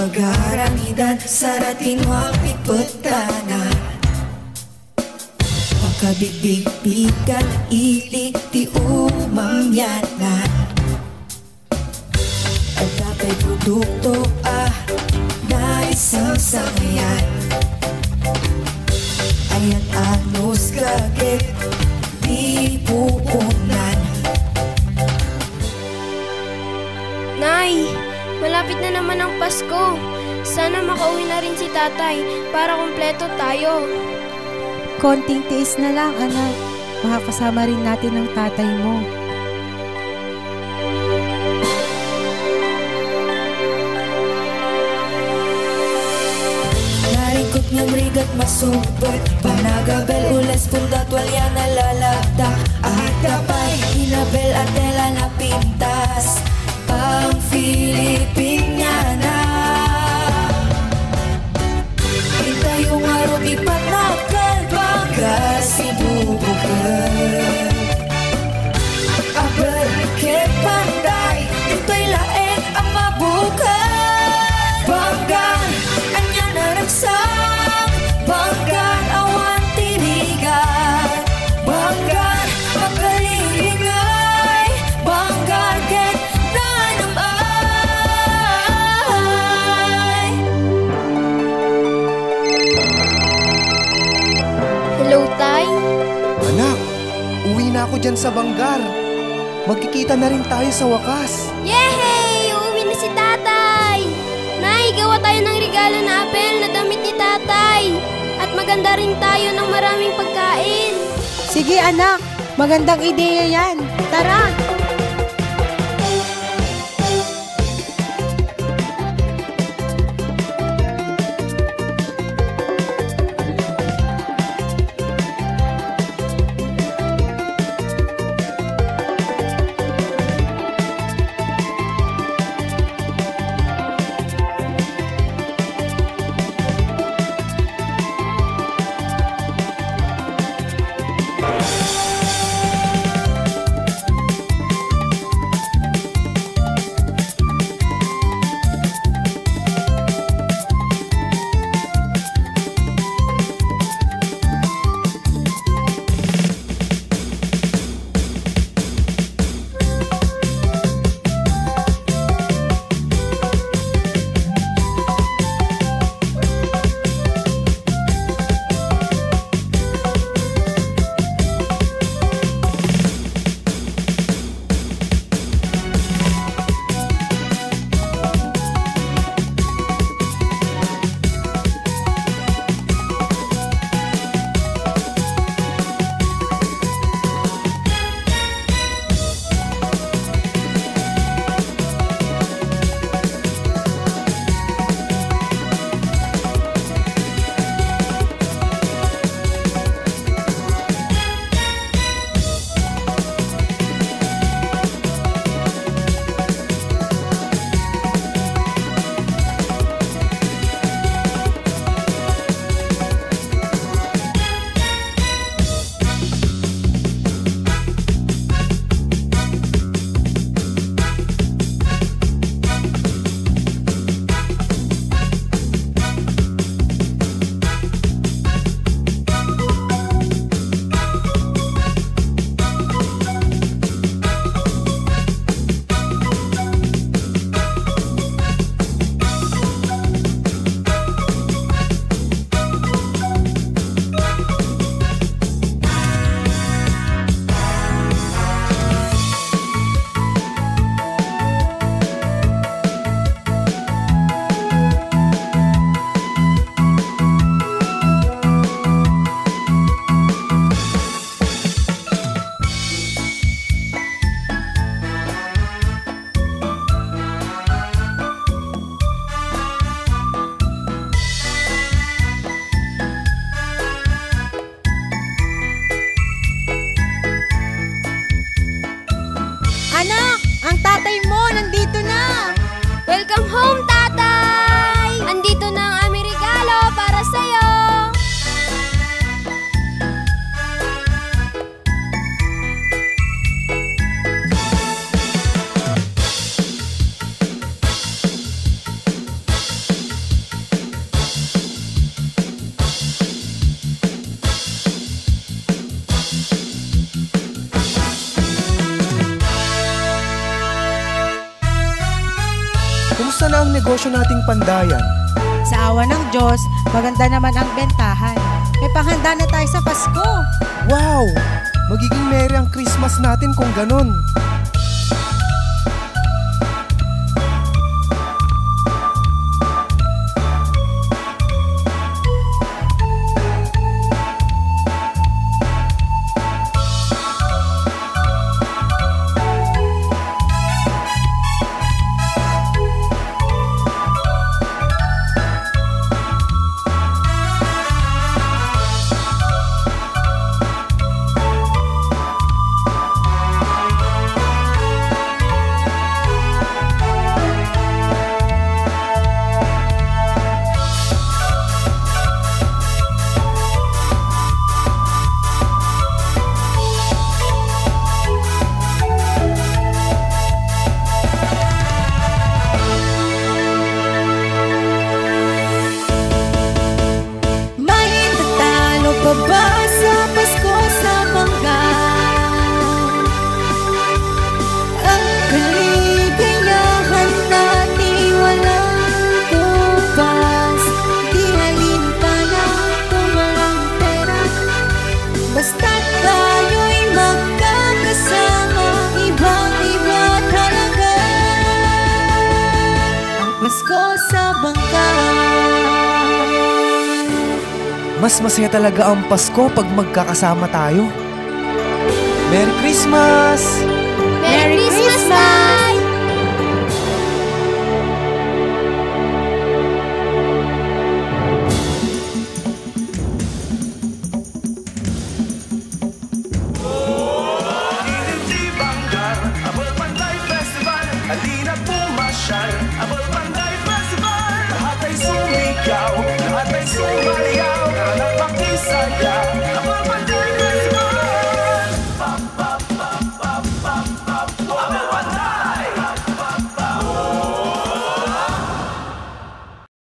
Pag-arangidan sa rating wapit petanan Makabibig-bigan ilik ti umamyanan At dapat produkto na isang sangayan Ayan anos kagit di puunan Nay! Malapit na naman ang Pasko. Sana makauwi na rin si tatay para kumpleto tayo. Konting tiis na lang, anak. Makakasama rin natin ang tatay mo. Narikot ng rigat masubot Panagabel ules punta tuwalya na lalagda At kapay hinabel at tela na pintas Pang Filipiniana Kita yung araw di panakal Bangga si bubukan Abel ke panday Ito'y laeng ang mabukan Banggan anya naragsak Banggan awan tirigan Banggan makalilingay Banggan get Hello, Tay? Anak, uwi na ako dyan sa Banggar. Magkikita na rin tayo sa wakas. Yehey! Uuwi na si tatay! Nay, gawa tayo ng regalo na apel na damit ni tatay. At maganda rin tayo ng maraming pagkain. Sige anak, magandang ideya yan. Tara! Kamusta na ang negosyo nating pandayan? Sa awa ng Diyos, maganda naman ang bentahan. May panghanda na tayo sa Pasko. Wow! Magiging merry ang Christmas natin kung ganon. Ba sa Pasko sa Bangka? Ang kaligayahan natin walang kupas. Di halin pa na kung walang pera, basta't tayo'y magkakasama. Ibang-iba talaga ang Pasko sa Bangka. Mas masaya talaga ang Pasko pag magkakasama tayo. Merry Christmas! Merry Christmas!